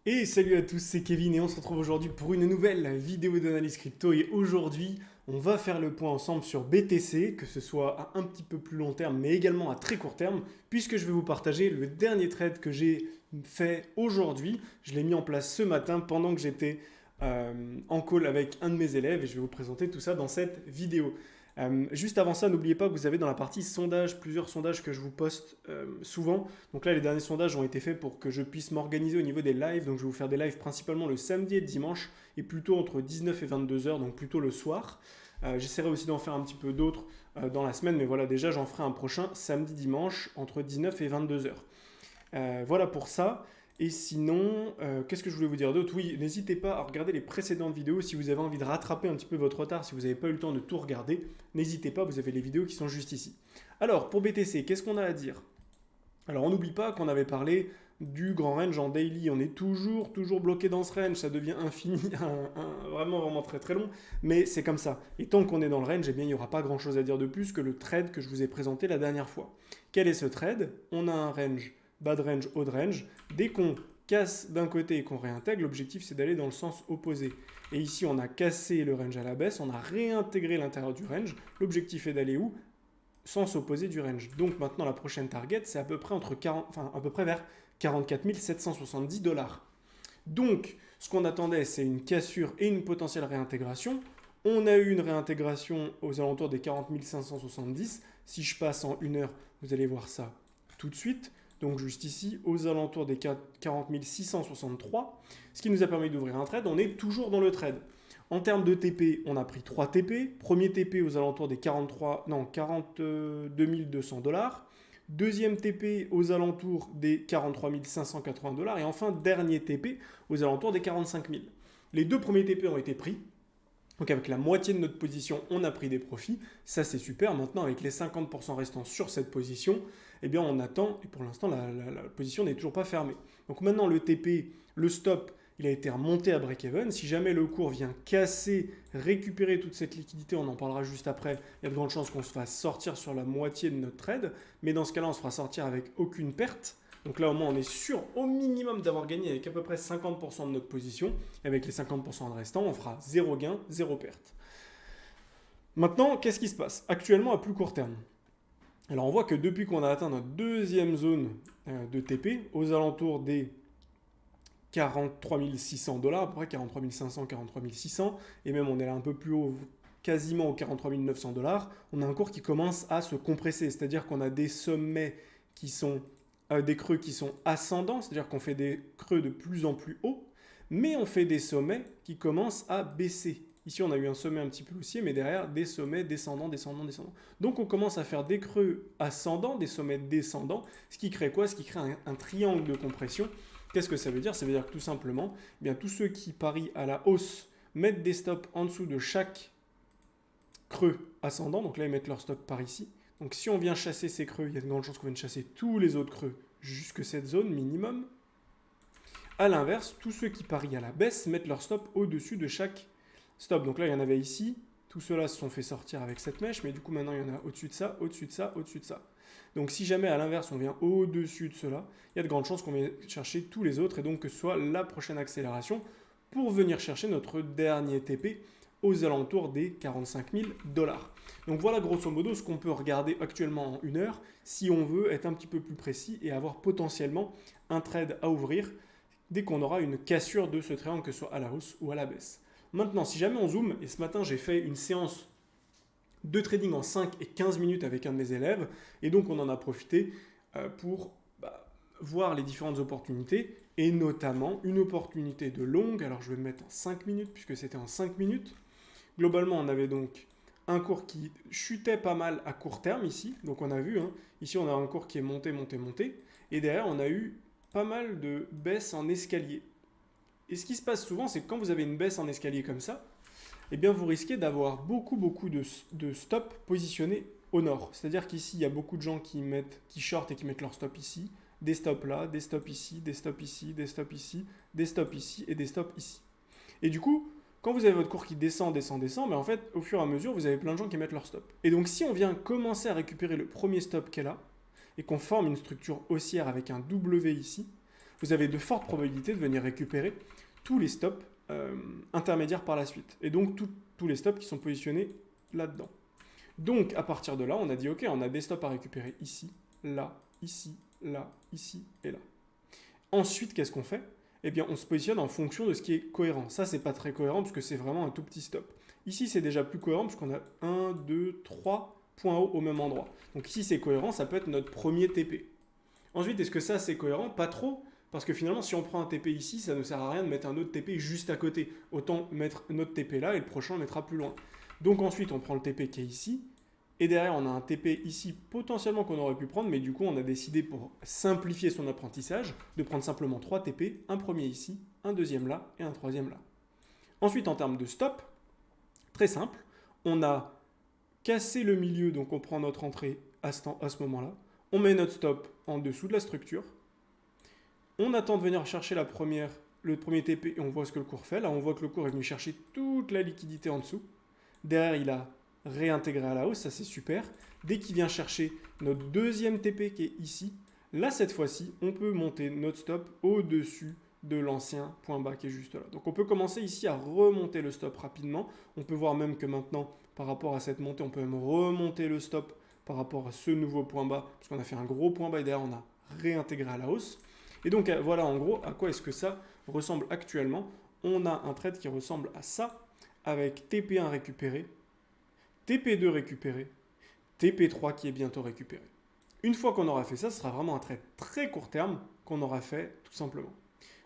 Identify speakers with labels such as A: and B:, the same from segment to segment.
A: Et salut à tous, c'est Kevin et on se retrouve aujourd'hui pour une nouvelle vidéo d'analyse crypto. Et aujourd'hui, on va faire le point ensemble sur BTC, que ce soit à un petit peu plus long terme, mais également à très court terme, puisque je vais vous partager le dernier trade que j'ai fait aujourd'hui. Je l'ai mis en place ce matin pendant que j'étais en call avec un de mes élèves et je vais vous présenter tout ça dans cette vidéo. Juste avant ça, n'oubliez pas que vous avez dans la partie sondage plusieurs sondages que je vous poste souvent. Donc là, les derniers sondages ont été faits pour que je puisse m'organiser au niveau des lives. Donc je vais vous faire des lives principalement le samedi et le dimanche et plutôt entre 19 et 22 heures, donc plutôt le soir. J'essaierai aussi d'en faire un petit peu d'autres dans la semaine, mais voilà, déjà j'en ferai un prochain samedi-dimanche entre 19 et 22 heures. Voilà pour ça. Et sinon, qu'est-ce que je voulais vous dire d'autre? Oui, n'hésitez pas à regarder les précédentes vidéos si vous avez envie de rattraper un petit peu votre retard, si vous n'avez pas eu le temps de tout regarder. N'hésitez pas, vous avez les vidéos qui sont juste ici. Alors, pour BTC, qu'est-ce qu'on a à dire? Alors, on n'oublie pas qu'on avait parlé du grand range en daily. On est toujours bloqué dans ce range. Ça devient infini, vraiment très très long. Mais c'est comme ça. Et tant qu'on est dans le range, eh bien, il n'y aura pas grand-chose à dire de plus que le trade que je vous ai présenté la dernière fois. Quel est ce trade? On a un range bad range, haut range. Dès qu'on casse d'un côté et qu'on réintègre, l'objectif c'est d'aller dans le sens opposé. Et ici, on a cassé le range à la baisse, on a réintégré l'intérieur du range. L'objectif est d'aller où? Sens opposé du range. Donc maintenant, la prochaine target, c'est à peu près à peu près vers 44 770 $. Donc, ce qu'on attendait, c'est une cassure et une potentielle réintégration. On a eu une réintégration aux alentours des 40 570. Si je passe en une heure, vous allez voir ça tout de suite. Donc juste ici, aux alentours des 40 663, ce qui nous a permis d'ouvrir un trade. On est toujours dans le trade. En termes de TP, on a pris 3 TP. Premier TP aux alentours des 42 200 $. Deuxième TP aux alentours des 43 580 $. Et enfin, dernier TP aux alentours des 45 000. Les deux premiers TP ont été pris. Donc avec la moitié de notre position, on a pris des profits. Ça, c'est super. Maintenant, avec les 50% restants sur cette position, eh bien, on attend. Et pour l'instant, la position n'est toujours pas fermée. Donc maintenant, le TP, le stop, il a été remonté à break-even. Si jamais le cours vient casser, récupérer toute cette liquidité, on en parlera juste après, il y a de grandes chances qu'on se fasse sortir sur la moitié de notre trade. Mais dans ce cas-là, on se fera sortir avec aucune perte. Donc là, au moins, on est sûr au minimum d'avoir gagné avec à peu près 50% de notre position. Et avec les 50% de restants, on fera zéro gain, zéro perte. Maintenant, qu'est-ce qui se passe actuellement à plus court terme? Alors, on voit que depuis qu'on a atteint notre deuxième zone de TP, aux alentours des 43 600 $, à peu près 43 500, 43 600, et même on est là un peu plus haut, quasiment aux 43 900 $, on a un cours qui commence à se compresser, c'est-à-dire qu'on a des sommets qui sont des creux qui sont ascendants, c'est-à-dire qu'on fait des creux de plus en plus hauts, mais on fait des sommets qui commencent à baisser. Ici, on a eu un sommet un petit peu haussier, mais derrière, des sommets descendants. Donc, on commence à faire des creux ascendants, des sommets descendants, ce qui crée quoi? Ce qui crée un triangle de compression. Qu'est-ce que ça veut dire? Ça veut dire que tout simplement, eh bien, tous ceux qui parient à la hausse mettent des stops en dessous de chaque creux ascendant. Donc là, ils mettent leur stop par ici. Donc si on vient chasser ces creux, il y a de grandes chances qu'on vienne chasser tous les autres creux jusque cette zone minimum. A l'inverse, tous ceux qui parient à la baisse mettent leur stop au-dessus de chaque stop. Donc là, il y en avait ici. Tous ceux-là se sont fait sortir avec cette mèche, mais du coup, maintenant, il y en a au-dessus de ça, au-dessus de ça, au-dessus de ça. Donc si jamais à l'inverse, on vient au-dessus de cela, il y a de grandes chances qu'on vienne chercher tous les autres et donc que ce soit la prochaine accélération pour venir chercher notre dernier TP aux alentours des 45 000 $. Donc voilà grosso modo ce qu'on peut regarder actuellement en une heure si on veut être un petit peu plus précis et avoir potentiellement un trade à ouvrir dès qu'on aura une cassure de ce triangle, que ce soit à la hausse ou à la baisse. Maintenant, si jamais on zoome, et ce matin j'ai fait une séance de trading en 5 et 15 minutes avec un de mes élèves, et donc on en a profité pour voir les différentes opportunités, et notamment une opportunité de longue. Alors je vais me mettre en 5 minutes puisque c'était en 5 minutes. Globalement, on avait donc un cours qui chutait pas mal à court terme ici. Donc on a vu, ici on a un cours qui est monté. Et derrière, on a eu pas mal de baisses en escalier. Et ce qui se passe souvent, c'est que quand vous avez une baisse en escalier comme ça, eh bien vous risquez d'avoir beaucoup de stops positionnés au nord. C'est-à-dire qu'ici, il y a beaucoup de gens qui shortent et qui mettent leur stop ici, des stops là, des stops ici, des stops ici, des stops ici, des stops ici et des stops ici. Et du coup, quand vous avez votre cours qui descend, mais en fait, au fur et à mesure, vous avez plein de gens qui mettent leur stop. Et donc, si on vient commencer à récupérer le premier stop qu'elle a, et qu'on forme une structure haussière avec un W ici, vous avez de fortes probabilités de venir récupérer tous les stops intermédiaires par la suite. Et donc tous les stops qui sont positionnés là-dedans. Donc à partir de là, on a dit ok, on a des stops à récupérer ici, là, ici, là, ici et là. Ensuite, qu'est-ce qu'on fait? Eh bien, on se positionne en fonction de ce qui est cohérent. Ça, c'est pas très cohérent parce que c'est vraiment un tout petit stop. Ici, c'est déjà plus cohérent parce qu'on a 1, 2, 3 points hauts au même endroit. Donc ici, c'est cohérent, ça peut être notre premier TP. Ensuite, est-ce que ça, c'est cohérent? Pas trop, parce que finalement, si on prend un TP ici, ça ne sert à rien de mettre un autre TP juste à côté. Autant mettre notre TP là et le prochain, on le mettra plus loin. Donc ensuite, on prend le TP qui est ici. Et derrière, on a un TP ici potentiellement qu'on aurait pu prendre, mais du coup, on a décidé pour simplifier son apprentissage de prendre simplement 3 TP, un premier ici, un deuxième là et un troisième là. Ensuite, en termes de stop, très simple, on a cassé le milieu, donc on prend notre entrée à ce moment-là, on met notre stop en dessous de la structure, on attend de venir chercher le premier TP et on voit ce que le cours fait. Là, on voit que le cours est venu chercher toute la liquidité en dessous. Derrière, il a réintégré à la hausse, ça c'est super. Dès qu'il vient chercher notre deuxième TP qui est ici, là cette fois-ci, on peut monter notre stop au-dessus de l'ancien point bas qui est juste là. Donc on peut commencer ici à remonter le stop rapidement. On peut voir même que maintenant, par rapport à cette montée, on peut même remonter le stop par rapport à ce nouveau point bas, parce qu'on a fait un gros point bas et derrière on a réintégré à la hausse. Et donc voilà en gros à quoi est-ce que ça ressemble actuellement. On a un trade qui ressemble à ça, avec TP1 récupéré, TP2 récupéré, TP3 qui est bientôt récupéré. Une fois qu'on aura fait ça, ce sera vraiment un trade très court terme qu'on aura fait tout simplement.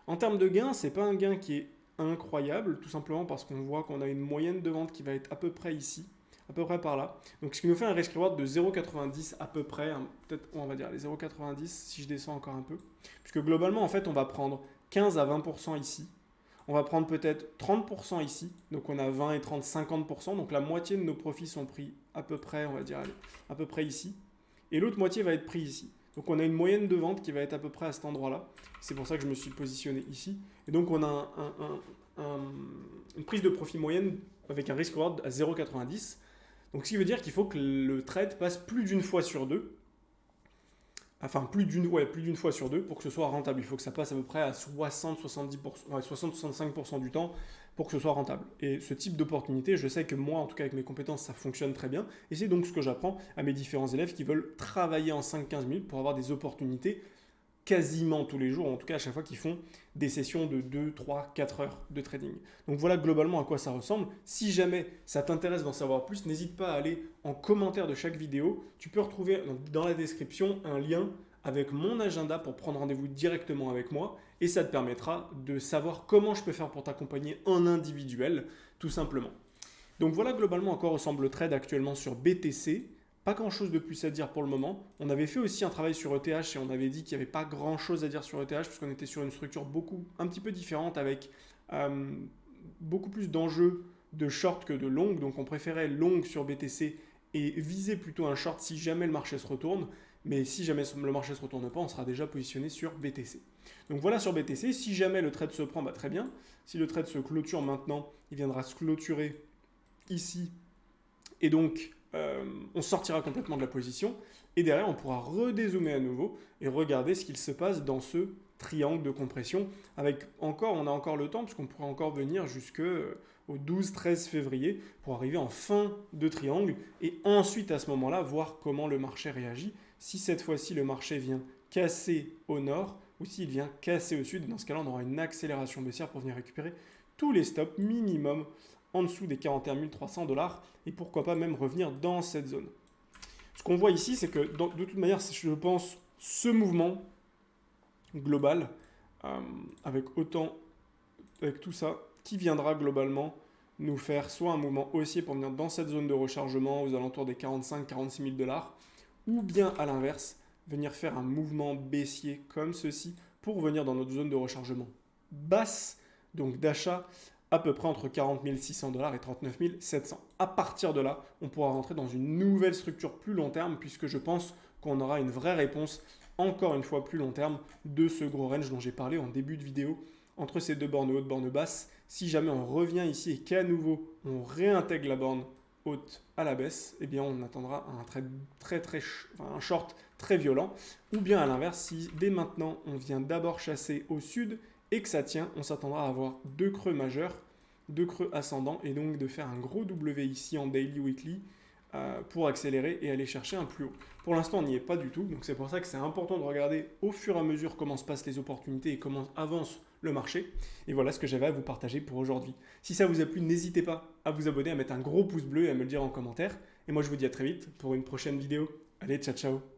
A: En termes de gain, ce n'est pas un gain qui est incroyable, tout simplement parce qu'on voit qu'on a une moyenne de vente qui va être à peu près ici, à peu près par là. Donc ce qui nous fait un risk reward de 0,90 à peu près, hein, peut-être on va dire les 0,90 si je descends encore un peu. Puisque globalement, en fait, on va prendre 15 à 20% ici. On va prendre peut-être 30% ici, donc on a 20 et 30, 50%, donc la moitié de nos profits sont pris à peu près, on va dire, allez, à peu près ici, et l'autre moitié va être pris ici. Donc on a une moyenne de vente qui va être à peu près à cet endroit-là, c'est pour ça que je me suis positionné ici, et donc on a une prise de profit moyenne avec un risk reward à 0,90, donc ce qui veut dire qu'il faut que le trade passe plus d'une fois sur deux, enfin plus d'une fois sur deux pour que ce soit rentable. Il faut que ça passe à peu près à 60-65% du temps pour que ce soit rentable. Et ce type d'opportunité, je sais que moi, en tout cas avec mes compétences, ça fonctionne très bien. Et c'est donc ce que j'apprends à mes différents élèves qui veulent travailler en 5-15 minutes pour avoir des opportunités quasiment tous les jours, en tout cas à chaque fois qu'ils font des sessions de 2, 3, 4 heures de trading. Donc voilà globalement à quoi ça ressemble. Si jamais ça t'intéresse d'en savoir plus, n'hésite pas à aller en commentaire de chaque vidéo. Tu peux retrouver dans la description un lien avec mon agenda pour prendre rendez-vous directement avec moi et ça te permettra de savoir comment je peux faire pour t'accompagner en individuel, tout simplement. Donc voilà globalement à quoi ressemble le trade actuellement sur BTC. Pas grand chose de plus à dire pour le moment. On avait fait aussi un travail sur ETH et on avait dit qu'il n'y avait pas grand chose à dire sur ETH puisqu'on était sur une structure un petit peu différente avec beaucoup plus d'enjeux de short que de long. Donc on préférait long sur BTC et viser plutôt un short si jamais le marché se retourne. Mais si jamais le marché ne se retourne pas, on sera déjà positionné sur BTC. Donc voilà sur BTC. Si jamais le trade se prend, bah très bien. Si le trade se clôture maintenant, il viendra se clôturer ici. Et donc on sortira complètement de la position et derrière on pourra redézoomer à nouveau et regarder ce qu'il se passe dans ce triangle de compression on a encore le temps puisqu'on pourra encore venir jusqu'au 12-13 février pour arriver en fin de triangle et ensuite à ce moment-là voir comment le marché réagit, si cette fois-ci le marché vient casser au nord ou s'il vient casser au sud. Dans ce cas-là on aura une accélération baissière pour venir récupérer tous les stops minimum en dessous des 41 300 $, et pourquoi pas même revenir dans cette zone. Ce qu'on voit ici, c'est que de toute manière, je pense, ce mouvement global, avec tout ça, qui viendra globalement nous faire soit un mouvement haussier pour venir dans cette zone de rechargement aux alentours des 45-46 000 $, ou bien à l'inverse, venir faire un mouvement baissier comme ceci pour venir dans notre zone de rechargement basse, donc d'achat, à peu près entre 40 600 $ et 39 700. À partir de là, on pourra rentrer dans une nouvelle structure plus long terme puisque je pense qu'on aura une vraie réponse, encore une fois plus long terme, de ce gros range dont j'ai parlé en début de vidéo, entre ces deux bornes hautes, bornes basses. Si jamais on revient ici et qu'à nouveau on réintègre la borne haute à la baisse, eh bien on attendra un short très violent. Ou bien à l'inverse, si dès maintenant on vient d'abord chasser au sud et que ça tient, on s'attendra à avoir deux creux majeurs, deux creux ascendants, et donc de faire un gros W ici en daily weekly pour accélérer et aller chercher un plus haut. Pour l'instant, on n'y est pas du tout, donc c'est pour ça que c'est important de regarder au fur et à mesure comment se passent les opportunités et comment avance le marché. Et voilà ce que j'avais à vous partager pour aujourd'hui. Si ça vous a plu, n'hésitez pas à vous abonner, à mettre un gros pouce bleu et à me le dire en commentaire. Et moi, je vous dis à très vite pour une prochaine vidéo. Allez, ciao ciao!